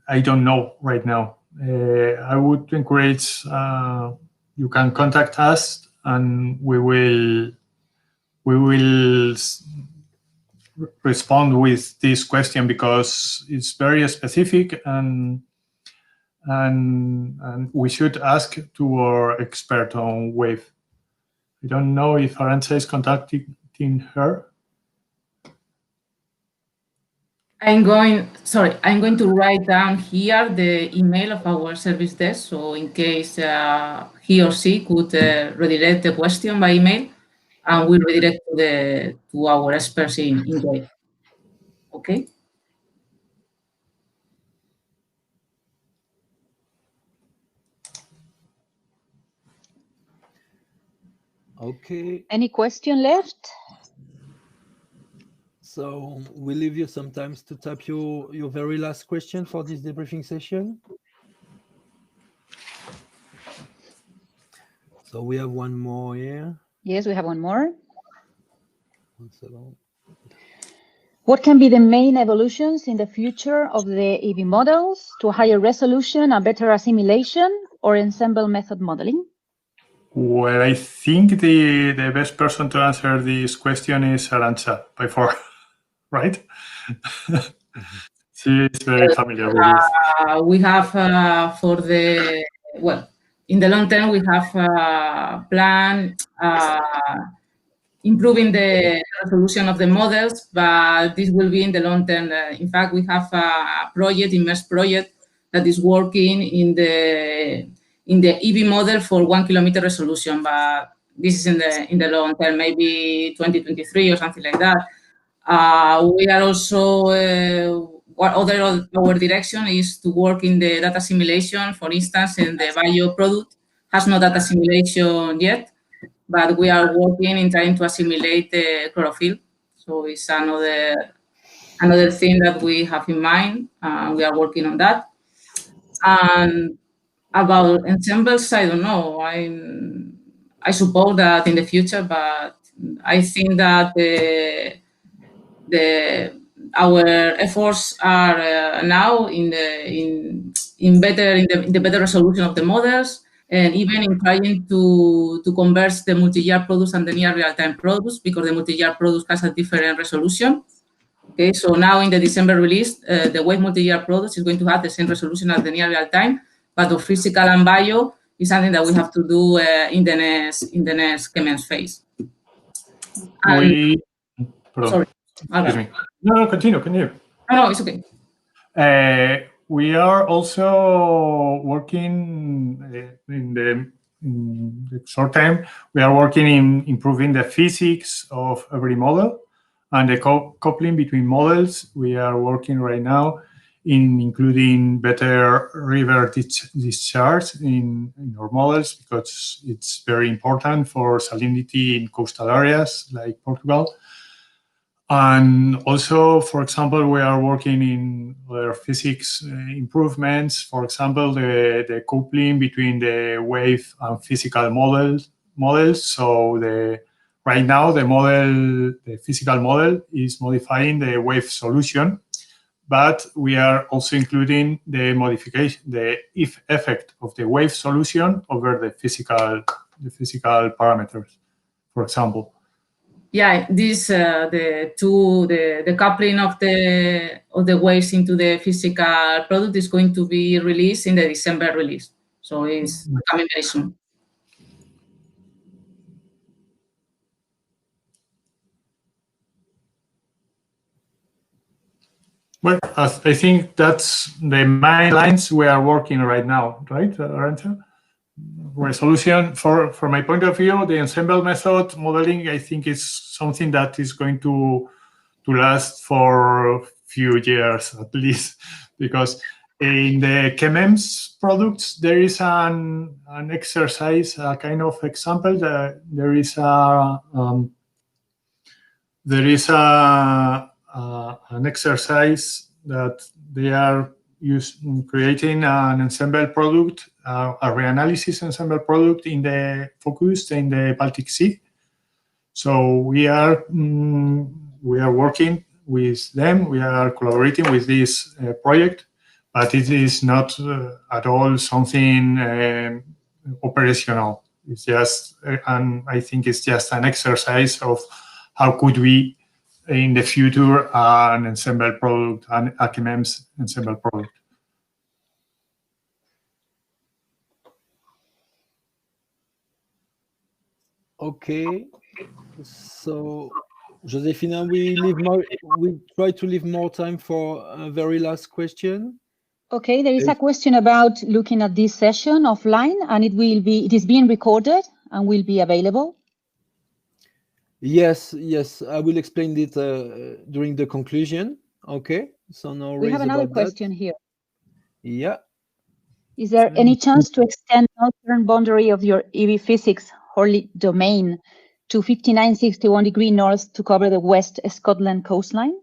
I don't know right now. I would encourage you can contact us, and we will respond with this question because it's very specific, and we should ask to our expert on wave. I don't know if Arantxa is contacting her. I'm going to write down here the email of our service desk, so in case he or she could redirect the question by email, and we'll redirect to our experts in wave. Okay. Okay. Any question left? So we'll leave you sometimes to type your very last question for this debriefing session. So we have one more here. Yes, we have one more. 1 second. What can be the main evolutions in the future of the EV models to higher resolution and better assimilation or ensemble method modeling? Well, I think the best person to answer this question is Arantxa, by far, right? She is very familiar with this. We have in the long term, we have a plan improving the resolution of the models, but this will be in the long term. In fact, we have a project, immersed project, that is working in the EV model for 1 kilometer resolution, but this is in the long term, maybe 2023 or something like that. We are also our direction is to work in the data simulation. For instance, in the bio product has no data simulation yet, but we are working in trying to assimilate the chlorophyll. So it's another thing that we have in mind. We are working on that. And about ensembles, I don't know. I suppose that in the future, but I think that our efforts are now in the better resolution of the models, and even in trying to converge the multi-year products and the near real-time products, because the multi-year products has a different resolution. Okay, so now in the December release, the wave multi-year products is going to have the same resolution as the near real-time, but the physical and bio is something that we have to do in the next Siemens phase. Sorry. Excuse me. No, continue. No, it's okay. We are also working in the short term. We are working in improving the physics of every model and the coupling between models. We are working right now in including better river discharge in our models, because it's very important for salinity in coastal areas like Portugal. And also, for example, we are working in other physics improvements. For example, the coupling between the wave and physical models. So right now, the physical model is modifying the wave solution, but we are also including the modification, the effect of the wave solution over the physical parameters, for example. Yeah, this the coupling of the waves into the physical product is going to be released in the December release, so it's coming very soon. Well, I think that's the main lines we are working right now, right, Arantxa? Resolution, for my point of view, the ensemble method modeling, I think, is something that is going to last for a few years at least, because in the ChemEms products there is an exercise, a kind of example that there is an exercise that they are creating an ensemble product, a reanalysis ensemble product focused in the Baltic Sea. So we are working with them. We are collaborating with this project, but it is not at all something operational. It's just, and I think it's just an exercise of how could we in the future an ensemble product, an ACMEMS ensemble product. Okay, so Josefina, we try to leave more time for a very last question. Okay, there is a question about looking at this session offline, and it is being recorded and will be available. Yes, I will explain it during the conclusion. Okay, so no worries. We have another about question that. here. Yeah. Is there any chance to extend the northern boundary of your EV physics Horley domain to 5961 degree north to cover the West Scotland coastline?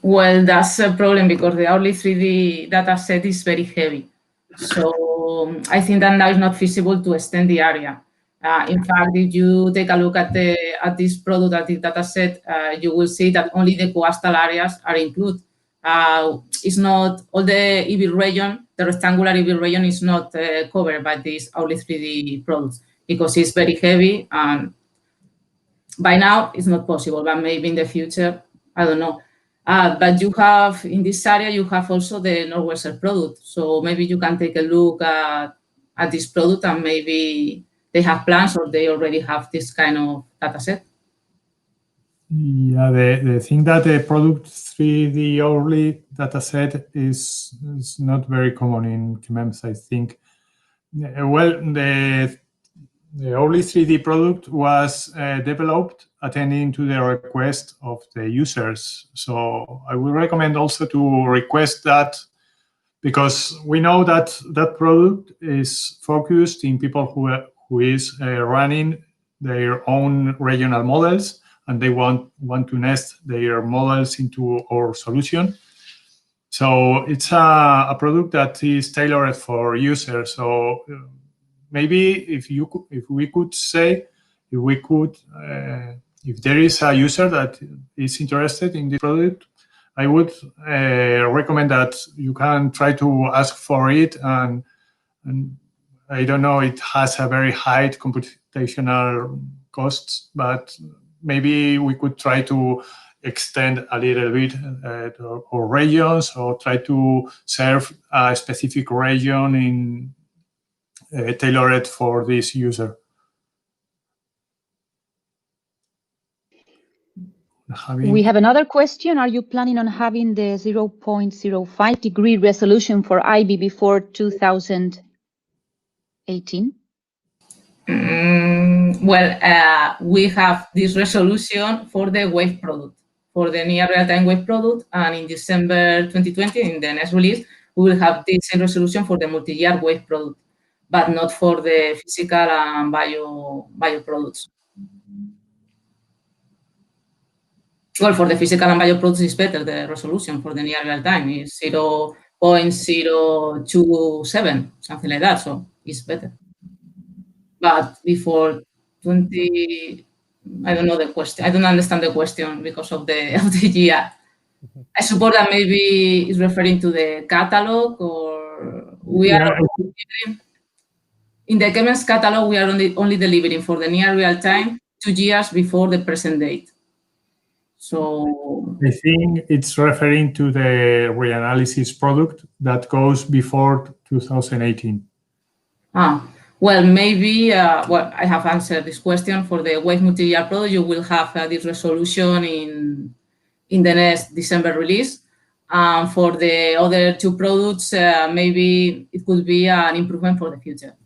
Well, that's a problem because the early 3D data set is very heavy. So I think that now is not feasible to extend the area. In fact, if you take a look at this product, at this data set, you will see that only the coastal areas are included. It's not all the EV region, the rectangular EV region is not covered by these early 3D products because it's very heavy, and by now it's not possible, but maybe in the future, I don't know. But you have, in this area, you have also the Northwestern product. So maybe you can take a look at this product and maybe they have plans or they already have this kind of data set. Yeah, the thing that the product 3D early data set is not very common in CMEMS, I think. Well, the early 3D product was developed attending to the request of the users. So I would recommend also to request that, because we know that that product is focused in people who is running their own regional models, and they want to nest their models into our solution. So it's a product that is tailored for users. So maybe if there is a user that is interested in this product, I would recommend that you can try to ask for it. And I don't know, it has a very high computational costs, but maybe we could try to extend a little bit our regions, or try to serve a specific region in tailored for this user. We have another question. Are you planning on having the 0.05 degree resolution for IB before 2018? Well, we have this resolution for the wave product, for the near real-time wave product, and in December 2020, in the next release, we will have this same resolution for the multi-year wave product, but not for the physical and bio products. Well, for the physical and bio products, it's better. The resolution for the near real time is 0.027, something like that. So it's better. But before 20, I don't know the question. I don't understand the question because of the year. I suppose that maybe it's referring to the catalog, or we are in the CMEMS catalog. We are only delivering for the near real time 2 years before the present date. So I think it's referring to the reanalysis product that goes before 2018. Well, maybe, well, I have answered this question. For the wave multi-year product, you will have this resolution in the next December release. For the other 2 products, maybe it could be an improvement for the future,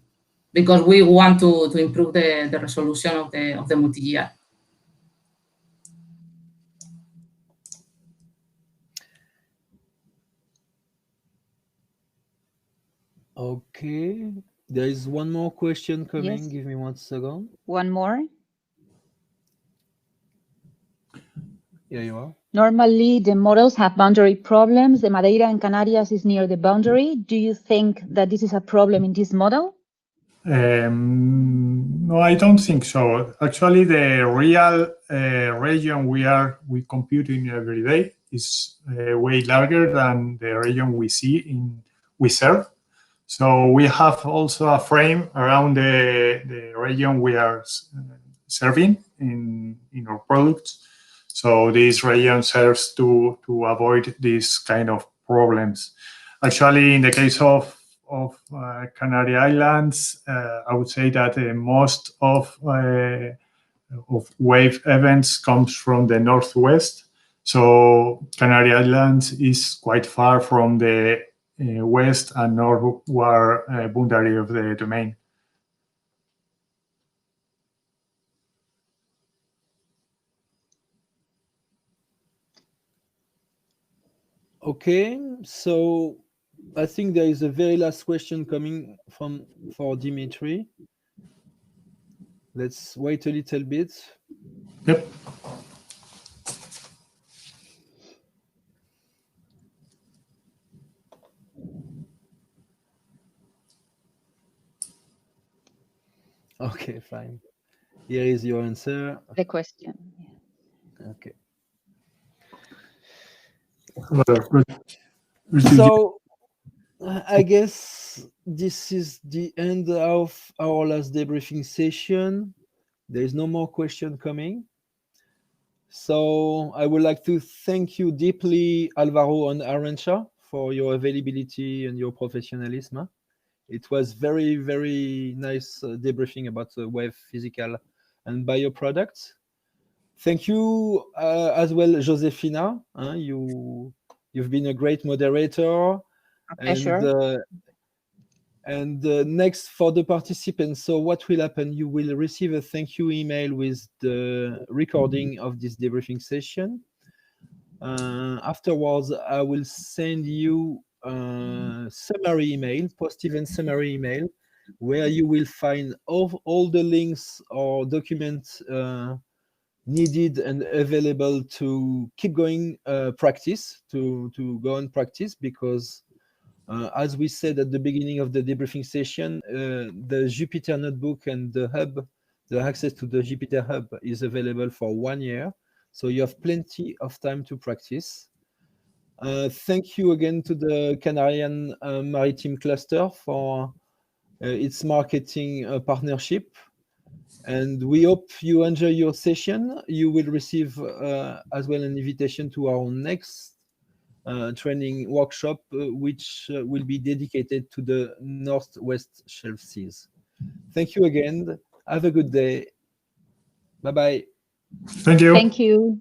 because we want to improve the resolution of the multi-year. Okay, there is one more question coming. Yes. Give me 1 second. One more. Here you are. Normally, the models have boundary problems. The Madeira and Canarias is near the boundary. Do you think that this is a problem in this model? No, I don't think so. Actually, the real region we compute in every day is way larger than the region we serve. So we have also a frame around the region we are serving in our products. So this region serves to avoid these kind of problems. Actually, in the case of Canary Islands, I would say that most of wave events comes from the northwest. So Canary Islands is quite far from the west and northward boundary of the domain. Okay, so I think there is a very last question coming for Dimitri. Let's wait a little bit. Yep. Okay, fine. Here is your answer. The question. Okay. So I guess this is the end of our last debriefing session. There is no more question coming. So I would like to thank you deeply, Alvaro and Arantxa, for your availability and your professionalism. It was very, very nice debriefing about the wave physical and bioproducts. Thank you as well, Josefina. You've been a great moderator. And next for the participants, so what will happen? You will receive a thank you email with the recording of this debriefing session. Afterwards, I will send you a summary email, post-event summary email, where you will find all the links or documents needed and available to keep going practice, to go and practice, because as we said at the beginning of the debriefing session, the Jupyter Notebook and the hub, the access to the Jupyter Hub is available for 1 year. So you have plenty of time to practice. Thank you again to the Canarian Maritime Cluster for its marketing partnership. And we hope you enjoy your session. You will receive as well an invitation to our next training workshop, which will be dedicated to the Northwest Shelf Seas. Thank you again. Have a good day. Bye-bye. Thank you. Thank you.